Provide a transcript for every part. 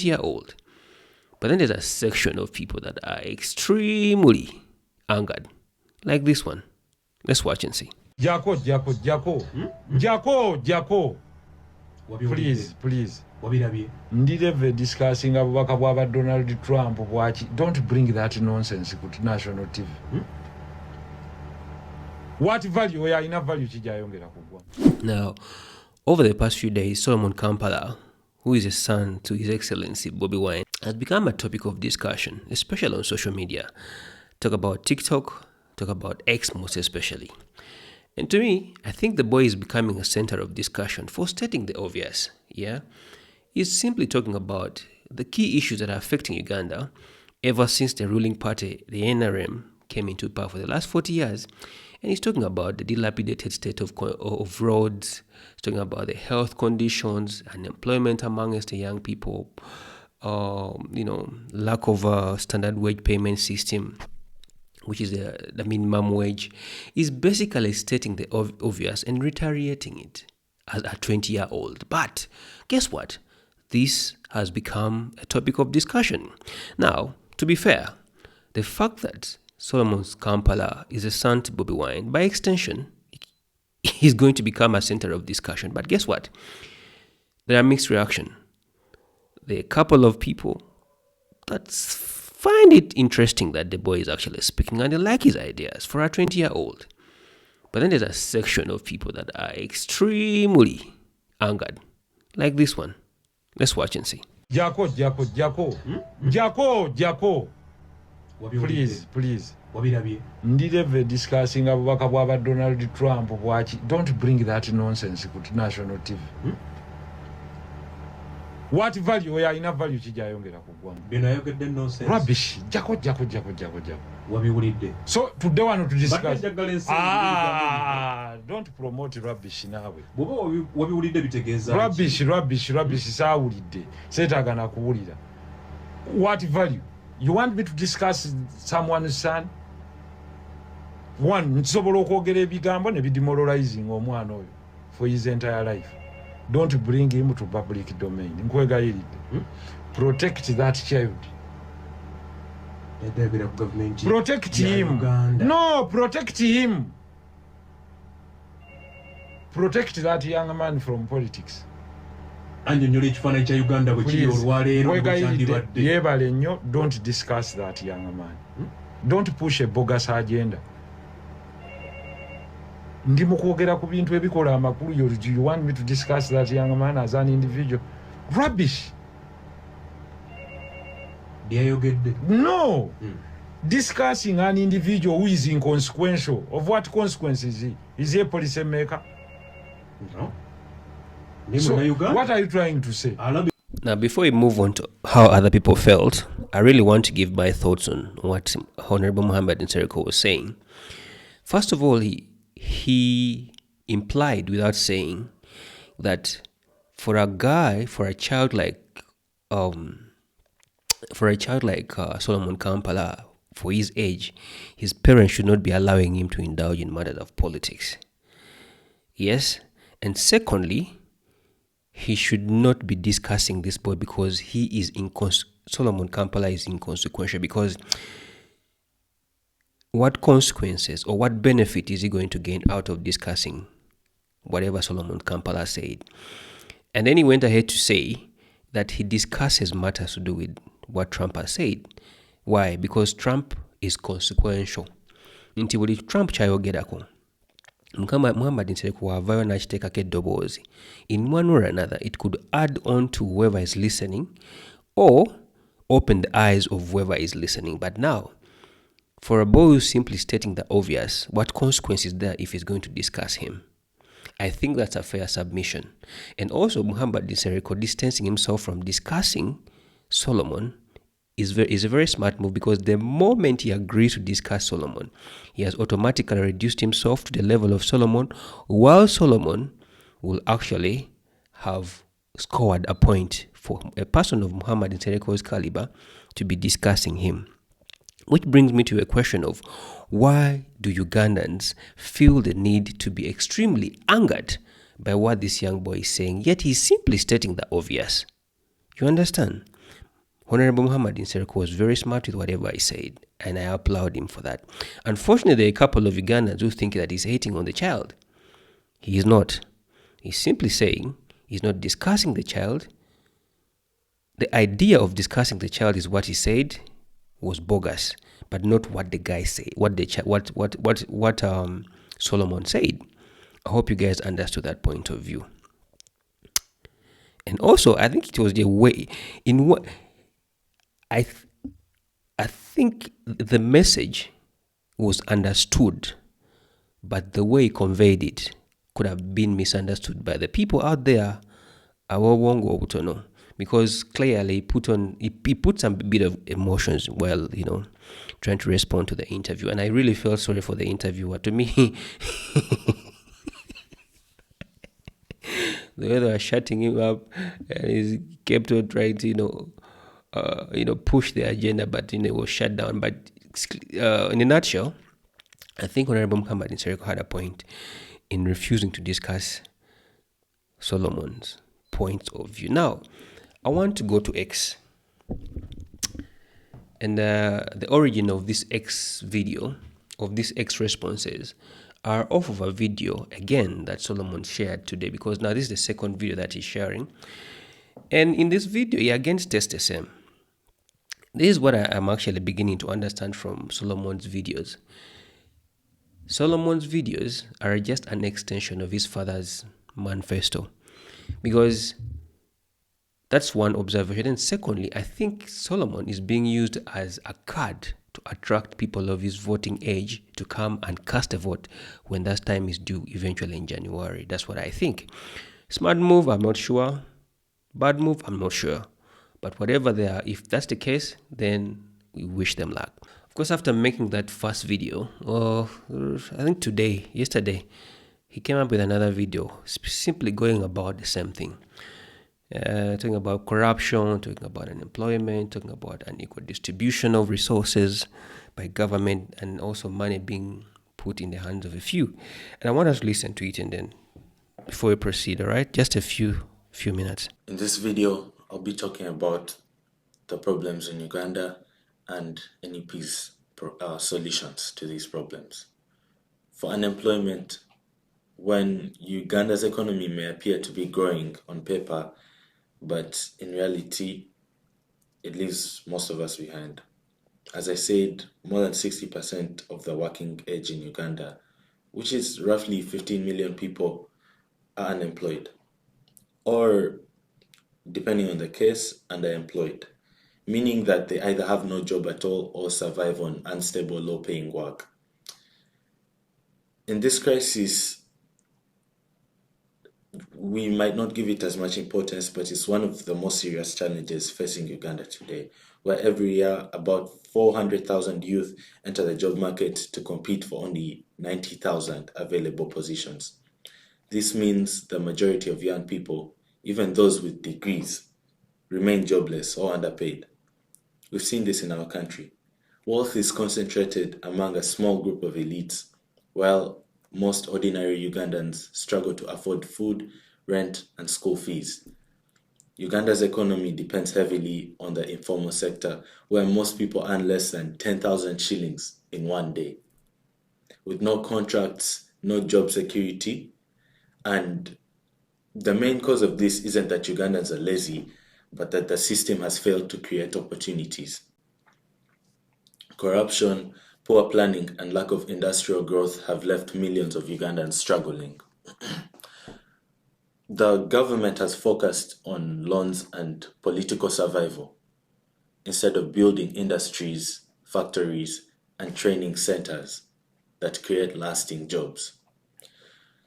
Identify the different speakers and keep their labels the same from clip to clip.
Speaker 1: 20-year-old. But then there's a section of people that are extremely angered, like this one. Let's watch and see.
Speaker 2: Jako. Please. Ndileve discussing abubaka bwa Donald Trump bwachi. Don't bring that nonsense to national TV. What value? We are in a value chijayongera kugwa.
Speaker 1: Now, over the past few days, Solomon Kampala, who is a son to His Excellency Bobi Wine, has become a topic of discussion, especially on social media. Talk about TikTok, talk about X most especially. And to me, I think the boy is becoming a center of discussion for stating the obvious, yeah? He's simply talking about the key issues that are affecting Uganda ever since the ruling party, the NRM, came into power for the last 40 years. And he's talking about the dilapidated state of roads. He's talking about the health conditions, unemployment amongst the young people, lack of a standard wage payment system, which is the minimum wage. Is basically stating the obvious and reiterating it as a 20-year-old. But guess what? This has become a topic of discussion. Now, to be fair, the fact that Solomon Kampala is a son to Bobi Wine, by extension, he's going to become a center of discussion. But guess what? There are mixed reactions. There are a couple of people that find it interesting that the boy is actually speaking and they like his ideas for a 20-year-old. But then there's a section of people that are extremely angered, like this one. Let's watch and see.
Speaker 2: Jako. Please. Ndileve discussing abubaka bwa Donald Trump bwachi. Don't bring that nonsense to national TV. What value? We are in a value chijayongera kugwa.
Speaker 3: Benayogedde nonsense.
Speaker 2: Rubbish. Jako. So today want to discuss. Don't promote rubbish nawe.
Speaker 3: Bobo wabiwulidde bitegeeza.
Speaker 2: Rubbish saawulidde. Setagana kuwulira. What value? You want me to discuss someone's son? One, nsobola okwogera ebigambo ne bidemoralizing omwana oyo for his entire life. Don't bring him to public domain. Nkwegayiridde. Protect that child. Protect him. No, protect him. Protect that young man from politics.
Speaker 3: Anjonnyola ekifaananyi kya Uganda bwe kiri olwaleero kyandibadde.
Speaker 2: Yeebale nnyo, don't discuss that young man. Don't push a bogus agenda. Ndi mu kwogera ku bintu ebikola amakulu. You want me to discuss that young man as an individual? Rubbish. No. Discussing an individual who is inconsequential. Of what consequence is he? Is he a policy maker?
Speaker 3: No.
Speaker 2: So, what are you trying to say?
Speaker 1: Now, before we move on to how other people felt, I really want to give my thoughts on what Honorable Muhammad Nsereko was saying. First of all, he implied without saying that for a child like Solomon Kampala, for his age, his parents should not be allowing him to indulge in matters of politics. Yes, and secondly, he should not be discussing this boy because Solomon Kampala is inconsequential, because what consequences or what benefit is he going to gain out of discussing whatever Solomon Kampala said? And then he went ahead to say that he discusses matters to do with what Trump has said. Why? Because Trump is consequential. Nti buli Trump chayogerako Muhammad Nsereko wavaayo n'akiteekako eddoboozi. In one way or another, it could add on to whoever is listening or open the eyes of whoever is listening. But now, for a boy who's simply stating the obvious, what consequence is there if he's going to discuss him? I think that's a fair submission. And also, Muhammad Nsereko distancing himself from discussing Solomon is a very smart move, because the moment he agrees to discuss Solomon, he has automatically reduced himself to the level of Solomon, while Solomon will actually have scored a point for a person of Muhammad Nsereko's caliber to be discussing him. Which brings me to a question of why do Ugandans feel the need to be extremely angered by what this young boy is saying, yet he's simply stating the obvious? You understand? Honorable Muhammad Nsereko was very smart with whatever he said, and I applaud him for that. Unfortunately, there are a couple of Ugandans who think that he's hating on the child. He is not. He's simply saying he's not discussing the child. The idea of discussing the child is what he said was bogus, but not what the guy said, what Solomon said. I hope you guys understood that point of view. And also, I think it was the way in what I think the message was understood, but the way he conveyed it could have been misunderstood by the people out there. Because clearly he put some bit of emotions while, trying to respond to the interview. And I really felt sorry for the interviewer. To me, the way they were shutting him up, and he kept on trying to, push the agenda, but it was shut down. But in a nutshell, I think Honorable Muhammad Nsereko had a point in refusing to discuss Solomon's point of view. Now, I want to go to X. And the origin of this X video, of these X responses, are off of a video, again, that Solomon shared today, because now this is the second video that he's sharing. And in this video, he again states the same. This is what I'm actually beginning to understand from Solomon's videos. Solomon's videos are just an extension of his father's manifesto, because that's one observation. And secondly, I think Solomon is being used as a card to attract people of his voting age to come and cast a vote when that time is due, eventually in January. That's what I think. Smart move, I'm not sure. Bad move, I'm not sure. But whatever they are, if that's the case, then we wish them luck. Of course, after making that first video, I think yesterday, he came up with another video simply going about the same thing. Talking about corruption, talking about unemployment, talking about unequal distribution of resources by government, and also money being put in the hands of a few. And I want us to listen to it, and then before we proceed, all right? Just a few minutes.
Speaker 4: In this video, I'll be talking about the problems in Uganda and NEP's solutions to these problems. For unemployment, when Uganda's economy may appear to be growing on paper, but in reality, it leaves most of us behind. As I said, more than 60% of the working age in Uganda, which is roughly 15 million people, are unemployed, or, depending on the case, underemployed, meaning that they either have no job at all or survive on unstable, low-paying work. In this crisis, we might not give it as much importance, but it's one of the most serious challenges facing Uganda today, where every year about 400,000 youth enter the job market to compete for only 90,000 available positions. This means the majority of young people, even those with degrees, remain jobless or underpaid. We've seen this in our country. Wealth is concentrated among a small group of elites, while most ordinary Ugandans struggle to afford food, rent, and school fees. Uganda's economy depends heavily on the informal sector, where most people earn less than 10,000 shillings in one day. With no contracts, no job security, and the main cause of this isn't that Ugandans are lazy, but that the system has failed to create opportunities. Corruption, poor planning, and lack of industrial growth have left millions of Ugandans struggling. The government has focused on loans and political survival instead of building industries, factories, and training centers that create lasting jobs.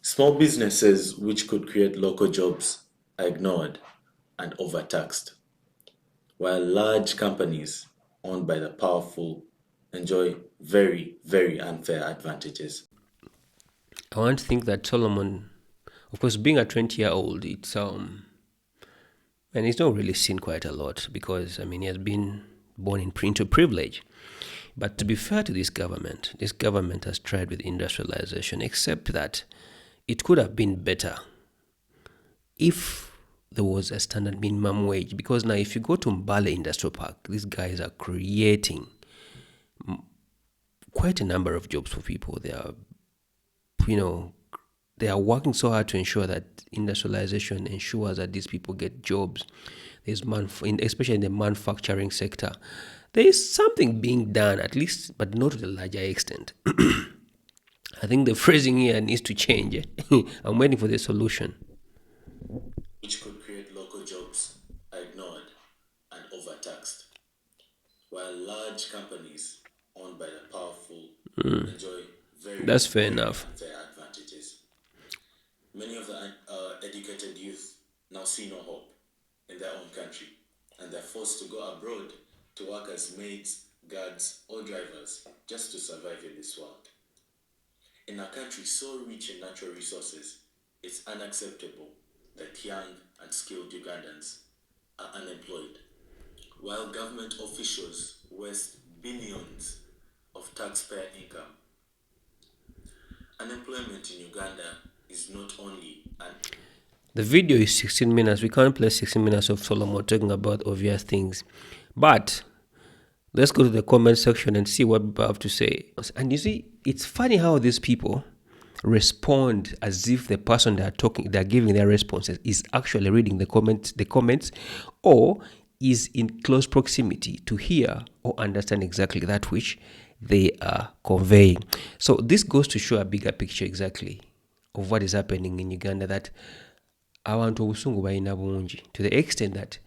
Speaker 4: Small businesses which could create local jobs are ignored and overtaxed, while large companies owned by the powerful enjoy very, very unfair advantages.
Speaker 1: I want to think that Solomon, of course, being a 20-year-old, it's and he's not really seen quite a lot, because he has been born into privilege. But to be fair to this government has tried with industrialization, except that it could have been better if there was a standard minimum wage. Because now if you go to Mbale Industrial Park, these guys are creating quite a number of jobs for people. They are, they are working so hard to ensure that industrialization ensures that these people get jobs. There's especially in the manufacturing sector. There is something being done, at least, but not to a larger extent. I think the phrasing here needs to change. I'm waiting for the solution.
Speaker 4: Which could create local jobs are ignored and overtaxed, while large companies owned by the powerful enjoy
Speaker 1: That's fair enough.
Speaker 4: unfair advantages. Many of the educated youth now see no hope in their own country, and they're forced to go abroad to work as maids, guards, or drivers just to survive in this world. In a country so rich in natural resources, it's unacceptable that young and skilled Ugandans are unemployed, while government officials waste billions of taxpayer income. Unemployment in Uganda is not only an...
Speaker 1: The video is 16 minutes. We can't play 16 minutes of Solomon talking about obvious things. But let's go to the comment section and see what people have to say. And you see, it's funny how these people respond as if the person they're giving their responses is actually reading the comments, or is in close proximity to hear or understand exactly that which they are conveying. So this goes to show a bigger picture exactly of what is happening in Uganda, that abantu obusungu balina bungi, to the extent that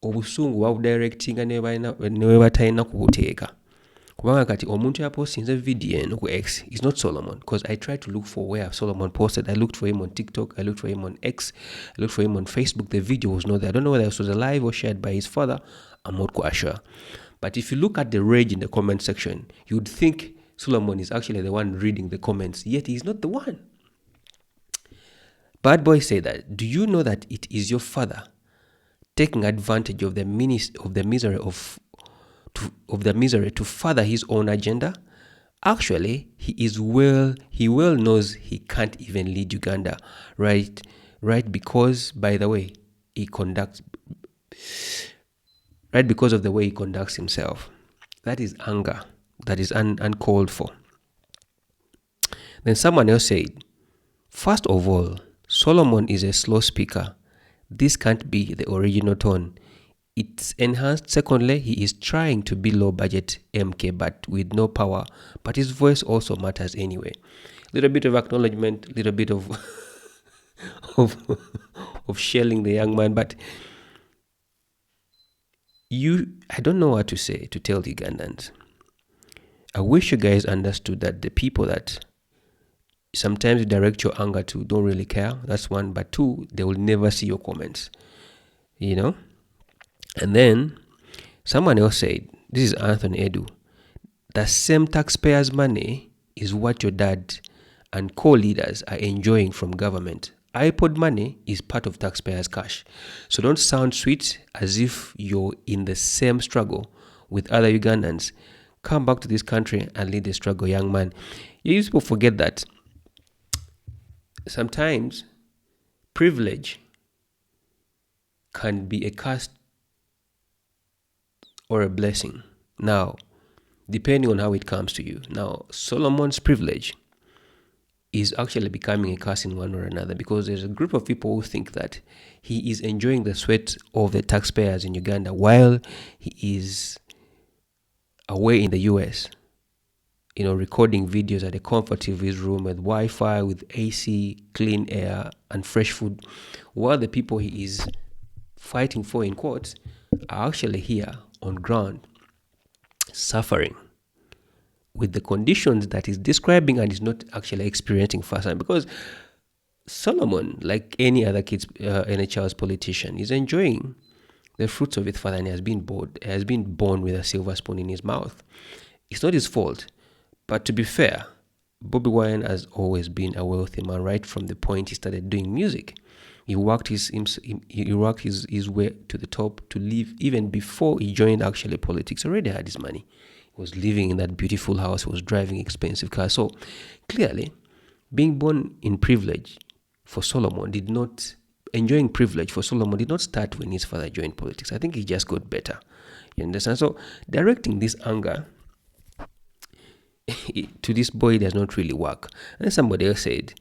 Speaker 1: obusungu babudirectinga ne batalina kubuteeka. Kubanga kati omuntu yapostinze video eno ku X is not Solomon, because I tried to look for where Solomon posted. I looked for him on TikTok, I looked for him on X, I looked for him on Facebook. The video was not there. I don't know whether it was alive or shared by his father. I'm not quite sure. But if you look at the rage in the comment section, you would think Solomon is actually the one reading the comments, yet he's not the one. Bad Boy said that, do you know that it is your father taking advantage of the misery to further his own agenda? Actually, he well knows he can't even lead Uganda, right? Because by the way because of the way he conducts himself. That is anger. That is uncalled for. Then someone else said, first of all, Solomon is a slow speaker. This can't be the original tone. It's enhanced. Secondly, he is trying to be low budget MK, but with no power. But his voice also matters anyway. Little bit of acknowledgement, little bit of of shelling the young man. But I don't know what to say to tell the Ugandans. I wish you guys understood that the people that sometimes you direct your anger to don't really care. That's one. But two, they will never see your comments. And then someone else said, this is Anthony Edu, the same taxpayers' money is what your dad and co-leaders are enjoying from government. iPod money is part of taxpayers' cash. So don't sound sweet as if you're in the same struggle with other Ugandans. Come back to this country and lead the struggle, young man. You people forget that sometimes privilege can be a curse or a blessing. Now, depending on how it comes to you. Now, Solomon's privilege is actually becoming a curse in one or another, because there's a group of people who think that he is enjoying the sweat of the taxpayers in Uganda while he is away in the US, recording videos at the comfort of his room with Wi-Fi, with AC, clean air, and fresh food, while the people he is fighting for, in quotes, are actually here on ground, suffering with the conditions that he's describing and is not actually experiencing firsthand. Because Solomon, like any other NHL's politician, is enjoying the fruits of his father, and he has been born with a silver spoon in his mouth. It's not his fault. But to be fair, Bobi Wine has always been a wealthy man right from the point he started doing music. He worked his way to the top to live even before he joined actually politics. He already had his money. He was living in that beautiful house. He was driving expensive cars. So clearly, being born in privilege for Solomon did not enjoying privilege for Solomon did not start when his father joined politics. I think he just got better. You understand? So directing this anger to this boy does not really work. And then somebody else said,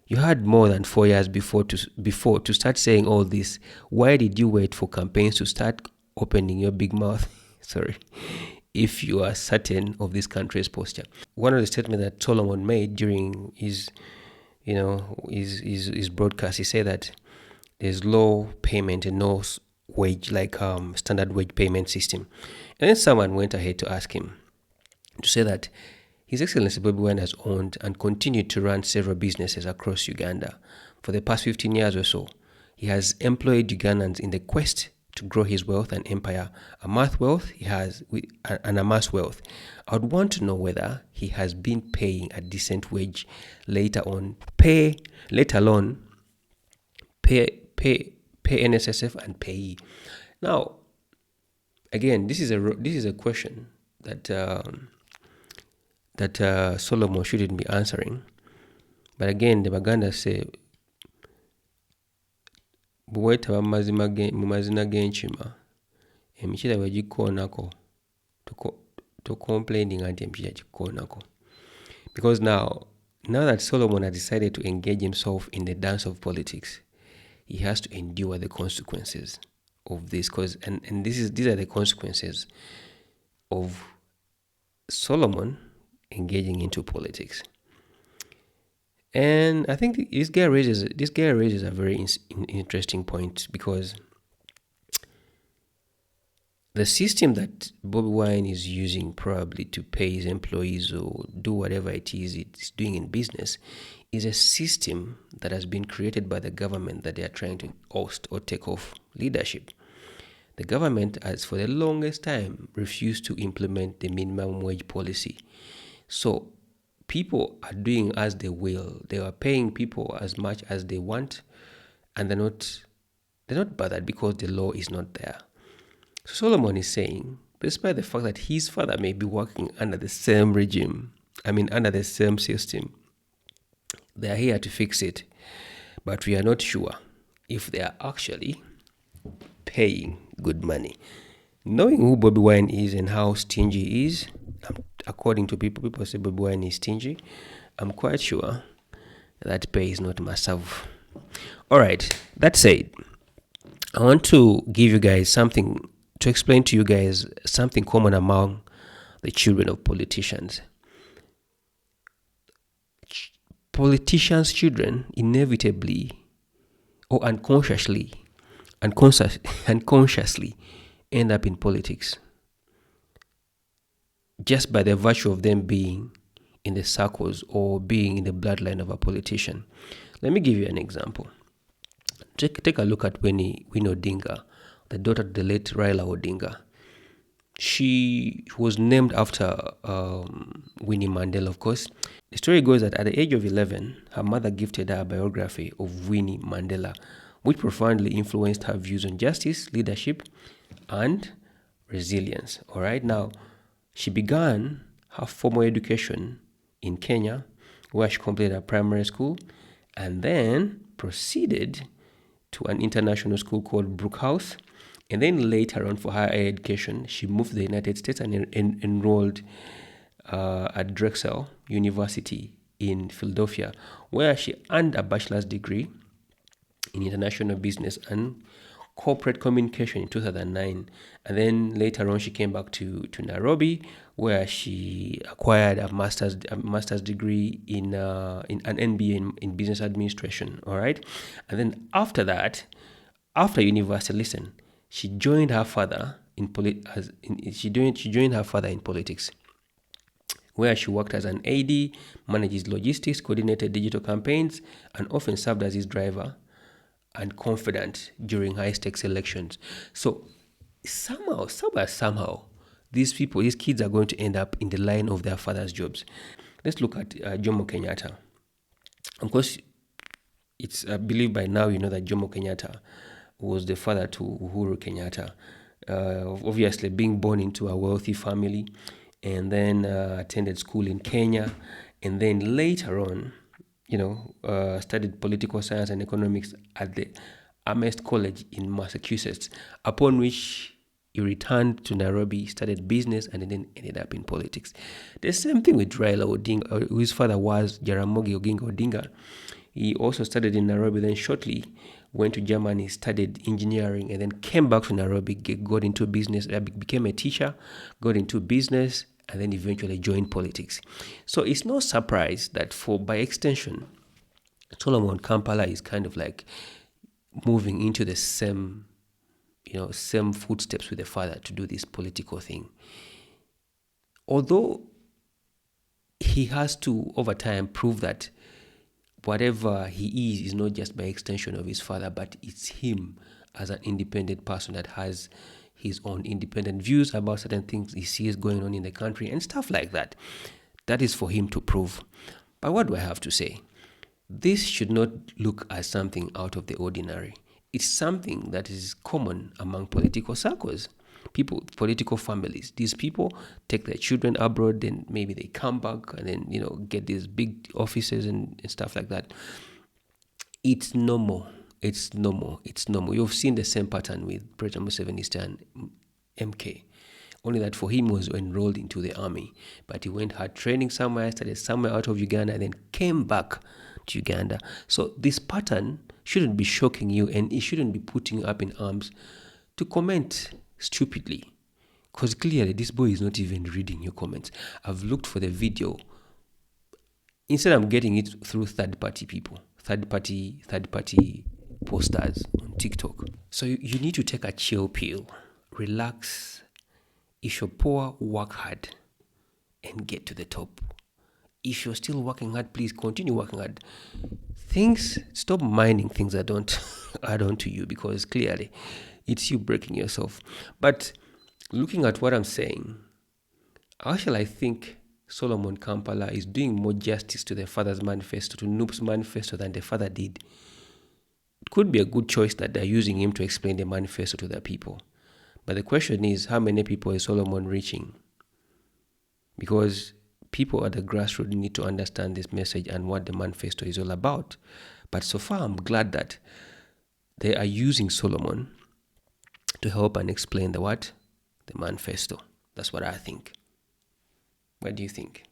Speaker 1: you had more than 4 years before to start saying all this. Why did you wait for campaigns to start opening your big mouth? Sorry. If you are certain of this country's posture. One of the statements that Solomon made during his broadcast, he said that there's low payment and no wage, like standard wage payment system. And then someone went ahead to ask him to say that His Excellency Bobi Wine has owned and continued to run several businesses across Uganda. For the past 15 years or so, he has employed Ugandans in the quest to grow his wealth and empire, amass wealth he has and amass wealth. I would want to know whether he has been paying a decent wage, let alone pay NSSF and pay. Now, again, this is a question that Solomon shouldn't be answering. But again, the Baganda say, buweta mu mazina g'enkima emikira bwe gikkoonako to complaining anti emikira gikkoonako. Because now that Solomon has decided to engage himself in the dance of politics, he has to endure the consequences of this. And these are the consequences of Solomon engaging into politics. And I think this guy raises a very interesting point, because the system that Bobi Wine is using probably to pay his employees or do whatever it is it's doing in business is a system that has been created by the government that they are trying to oust or take off leadership. The government has for the longest time refused to implement the minimum wage policy. So people are doing as they will. They are paying people as much as they want, and they're not bothered because the law is not there. So Solomon is saying, despite the fact that his father may be working under the same regime, under the same system, they are here to fix it, but we are not sure if they are actually paying good money. Knowing who Bobi Wine is and how stingy he is, according to people say Bobi Wine is stingy, I'm quite sure that pay is not massive. All right, that said, I want to give you guys something, to explain to you guys something common among the children of politicians. Politicians' children inevitably or unconsciously end up in politics, just by the virtue of them being in the circles or being in the bloodline of a politician. Let me give you an example. Take a look at Winnie Odinga, the daughter of the late Raila Odinga. She was named after Winnie Mandela, of course. The story goes that at the age of 11, her mother gifted her a biography of Winnie Mandela, which profoundly influenced her views on justice, leadership, and resilience. All right, now, she began her formal education in Kenya, where she completed her primary school, and then proceeded to an international school called Brookhouse. And then later on, for higher education, she moved to the United States and enrolled at Drexel University in Philadelphia, where she earned a bachelor's degree in international business and corporate communication in 2009. And then later on, she came back to Nairobi, where she acquired a master's degree in an MBA in business administration. All right, and then after that, after university, she joined her father in politics, where she worked as an AD, manages logistics, coordinated digital campaigns, and often served as his driver and confidant during high-stakes elections. So somehow, these kids are going to end up in the line of their father's jobs. Let's look at Jomo Kenyatta. Of course, it's believed by now you know that Jomo Kenyatta was the father to Uhuru Kenyatta. Obviously, being born into a wealthy family, and then attended school in Kenya, and then later on, studied political science and economics at Amherst College in Massachusetts, upon which he returned to Nairobi, started business, and then ended up in politics. The same thing with Raila Odinga, whose father was Jaramogi Oginga Odinga. He also studied in Nairobi, then shortly went to Germany, studied engineering, and then came back to Nairobi, got into business, became a teacher, got into business, and then eventually joined politics. So it's no surprise that by extension, Solomon Kampala is kind of like moving into the same footsteps with the father to do this political thing. Although he has to, over time, prove that whatever he is not just by extension of his father, but it's him as an independent person that has his own independent views about certain things he sees going on in the country and stuff like that. That is for him to prove. But what do I have to say? This should not look as something out of the ordinary. It's something that is common among political circles, political families. These people take their children abroad, then maybe they come back and then, get these big offices and stuff like that. It's normal. It's normal. You've seen the same pattern with President Museveni's son, MK. Only that for him was enrolled into the army. But he had training somewhere, started somewhere out of Uganda, and then came back to Uganda. So this pattern shouldn't be shocking you, and it shouldn't be putting you up in arms to comment stupidly. Because clearly this boy is not even reading your comments. I've looked for the video. Instead, I'm getting it through third-party people, third-party posters on TikTok. So you need to take a chill pill, relax. If you're poor, work hard and get to the top. If you're still working hard, please continue working hard. Stop minding things that don't add on to you, because clearly it's you breaking yourself. But looking at what I'm saying, actually I think Solomon Kampala is doing more justice to the father's manifesto, to Noop's manifesto, than the father did. It could be a good choice that they're using him to explain the manifesto to their people. But the question is, how many people is Solomon reaching? Because people at the grassroots need to understand this message and what the manifesto is all about. But so far, I'm glad that they are using Solomon to help and explain the manifesto. That's what I think. What do you think?